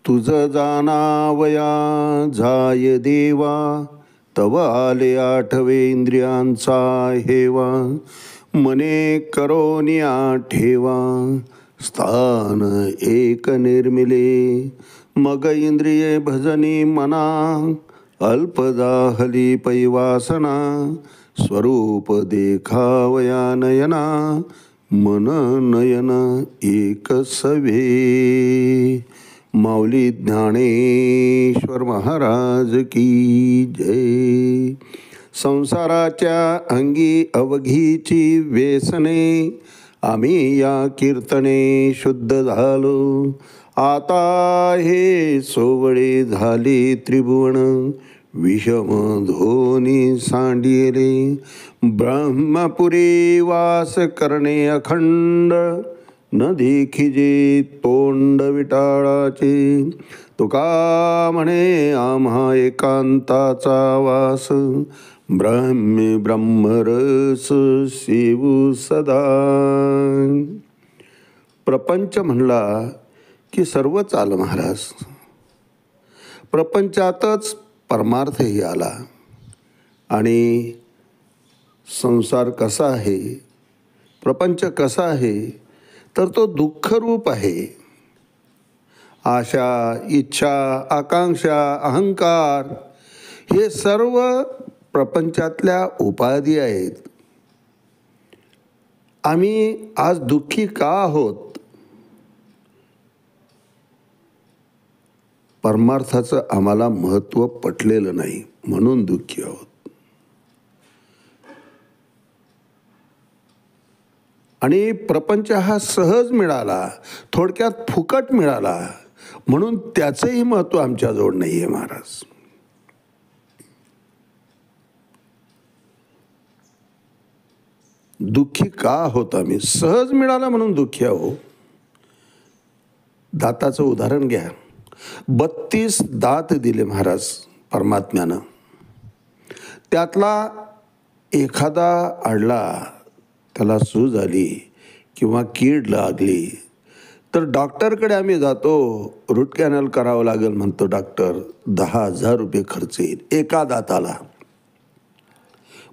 तुझ जाणावया जाय देवा, तव आले आठवे इंद्रियांचा हेवा. मने करोनिया ठेवा, स्थान एक निर्मिले. मग इंद्रिये भजनी मना, अल्पदाहली पैवासना. स्वरूप देखावया नयना, मन नयन एक सवे. माऊली ज्ञानेश्वर महाराज की जय. संसाराच्या अंगी अवघीची व्यसने, आम्ही या कीर्तने शुद्ध झालो. आता हे सोवळे झाले त्रिभुवन, विषम धोनी सांडिले. ब्रह्मपुरी वास करणे अखंड, न देखिजे तोंड विटाळाचे. तुका म्हणे आम्हा एकांताचा वास, ब्रह्मी ब्रह्मरस सेवू सदा. प्रपंच म्हणला की सर्वच आलं महाराज. प्रपंचातच परमार्थही आला. आणि संसार कसा आहे, प्रपंच कसा आहे, तर तो दुःखरूप आहे. आशा, इच्छा, आकांक्षा, अहंकार हे सर्व प्रपंचातल्या उपाधी आहेत. आम्ही आज दुःखी का आहोत? परमार्थाचं आम्हाला महत्त्व पटलेलं नाही म्हणून दुःखी आहोत. आणि प्रपंच हा सहज मिळाला, थोडक्यात फुकट मिळाला, म्हणून त्याचंही महत्त्व आमच्याजवळ नाही आहे महाराज. दुःखी का आहोत आम्ही? सहज मिळाला म्हणून दुःखी आहो. दाताचं उदाहरण घ्या. 32 दात दिले महाराज परमात्म्यानं. त्यातला एखादा अडला, त्याला सूज आली किंवा कीड लागली तर डॉक्टरकडे आम्ही जातो. रूट कॅनल करावं लागेल म्हणतो डॉक्टर. 10,000 रुपये खर्च येईल एका दाताला.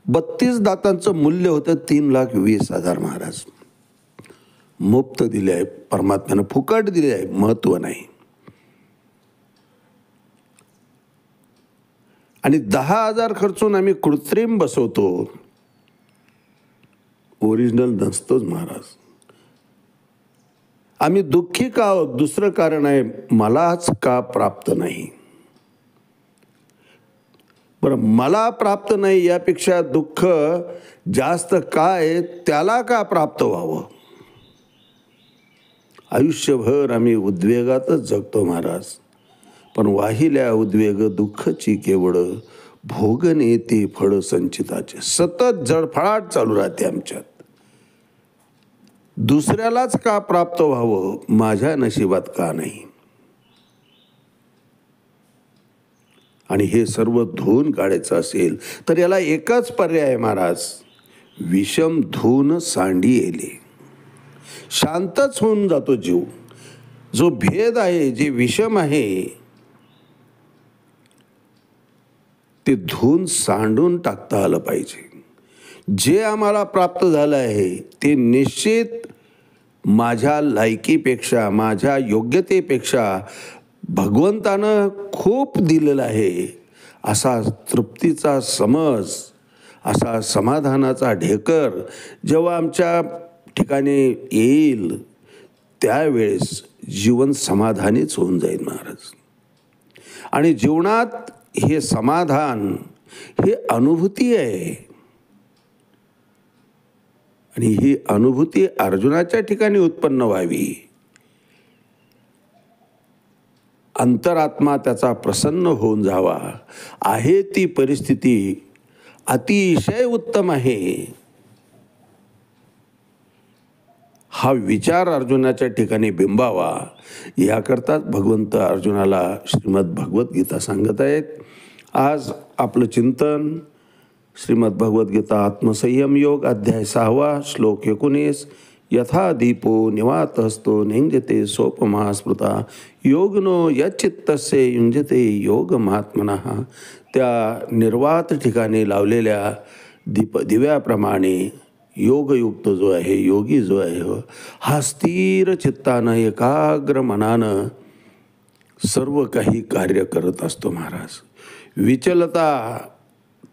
32 दातांचं मूल्य होतं 3,20,000 महाराज. मुफ्त दिले आहे परमात्म्यानं, फुकट दिले आहे, महत्त्व नाही. आणि 10,000 खर्चून आम्ही कृत्रिम बसवतो, ओरिजिनल नसतोच महाराज. आम्ही दुःखी का आहोत? दुसरं कारण आहे, मलाच का प्राप्त नाही. बरं, मला प्राप्त नाही यापेक्षा दुःख जास्त काय, त्याला का प्राप्त व्हावं. आयुष्यभर आम्ही उद्वेगातच जगतो महाराज. पण वाहिल्या उद्वेग दुःखची केवळ, भोगने ते फळ संचिताचे. सतत जळफळाट चालू राहते आमच्यात. दुसऱ्यालाच का प्राप्त व्हावं, माझ्या नशिबात का नाही. आणि हे सर्व धुवून काढायचं असेल तर याला एकच पर्याय आहे महाराज. विषम धुवून सांडी येले. शांतच होऊन जातो जीव. जो भेद आहे, जे विषम आहे, ते धुवून सांडून टाकता आलं पाहिजे. जे आम्हाला प्राप्त झालं आहे ते निश्चित माझ्या लायकीपेक्षा, माझ्या योग्यतेपेक्षा भगवंतानं खूप दिलेलं आहे, असा तृप्तीचा समज, असा समाधानाचा ढेकर जेव्हा आमच्या ठिकाणी येईल त्यावेळेस जीवन समाधानीच होऊन जाईल महाराज. आणि जीवनात हे समाधान, हे अनुभूती आहे. आणि ही अनुभूती अर्जुनाच्या ठिकाणी उत्पन्न व्हावी. अंतरात्मा त्याचा प्रसन्न होऊन जावा. आहे ती परिस्थिती अतिशय उत्तम आहे, हा विचार अर्जुनाच्या ठिकाणी बिंबावा. याकरताच भगवंत अर्जुनाला श्रीमद भगवद्गीता सांगत आहेत. आज आपलं चिंतन श्रीमद भगवद्गीता आत्मसंयम योग अध्याय 6 श्लोक 19 यथा दीपो निवातहस्तो नेंजते सोपमा स्मृता योगनो यच्चित्तस्य युंजते योग महात्मनः. त्या निर्वात ठिकाणी लावलेल्या दिव्याप्रमाणे योगयुक्त जो आहे, योगी जो आहे, हा स्थिर चित्तानं एकाग्र मनानं सर्व काही कार्य करत असतो महाराज. विचलता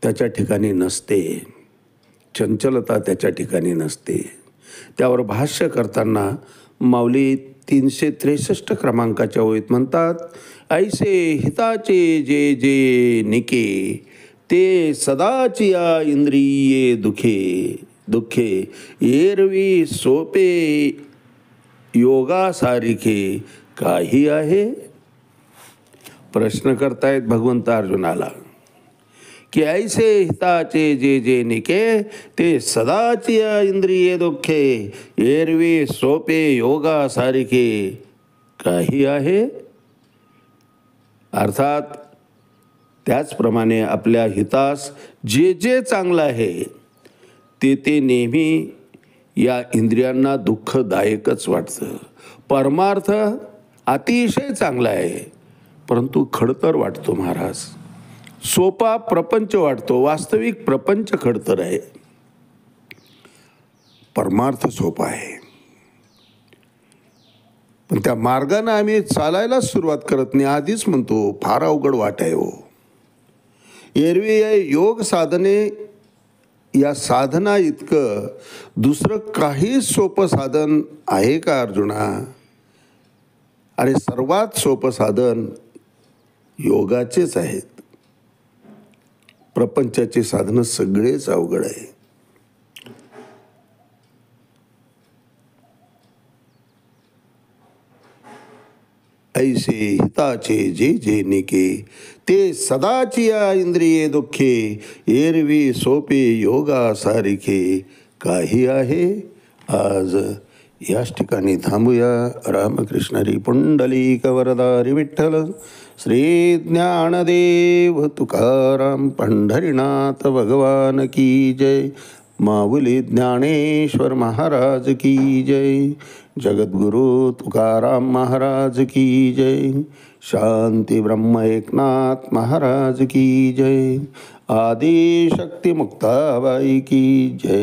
त्याच्या ठिकाणी नसते, चंचलता त्याच्या ठिकाणी नसते. त्यावर भाष्य करताना माऊली 363 क्रमांकाच्या ओळीत म्हणतात, ऐसे हिताचे जे जे निके ते सदाचिया इंद्रिये दुखे एरवी सोपे योगासारिखे काही आहे. प्रश्न करतायत भगवंत अर्जुनाला की ऐसे हिताचे जे जे निके ते सदाची इंद्रिये दुःखे एरवी सोपे योगासारिखे काही आहे. अर्थात त्याचप्रमाणे आपल्या हितास जे जे चांगलं आहे ते नेहमी या इंद्रियांना दुःखदायकच वाटतं. परमार्थ अतिशय चांगला आहे परंतु खडतर वाटतो महाराज. सोपा प्रपंच वाटतो, वास्तविक प्रपंच खडतर आहे. परमार्थ सोपा आहे पण त्या मार्गाने आम्ही चालायलाच सुरुवात करत नाही. आधीच म्हणतो फार अवघड वाट आहे हो. एरवी या योग साधने, या साधना इतकं दुसरं काही सोपं साधन आहे का अर्जुना? अरे सर्वात सोपं साधन योगाचेच आहेत. प्रपंचाचे साधनं सगळेच अवघड आहे. ऐसे हिताचे जे जे निके ते सदाचिया इंद्रिये दुःखे एरवी सोपे योगासारिखे काही आहे. आज याच ठिकाणी थांबूया. रामकृष्ण हरी पुंडलिक वरदारी विठ्ठल श्री ज्ञानदेव तुकाराम पंढरीनाथ भगवान की जय. माऊली ज्ञानेश्वर महाराज की जय. जगद्गुरु तुकाराम महाराज की जय. शांती ब्रह्म एकनाथ महाराज की जय. आदिशक्ती मुक्ताबाई की जय.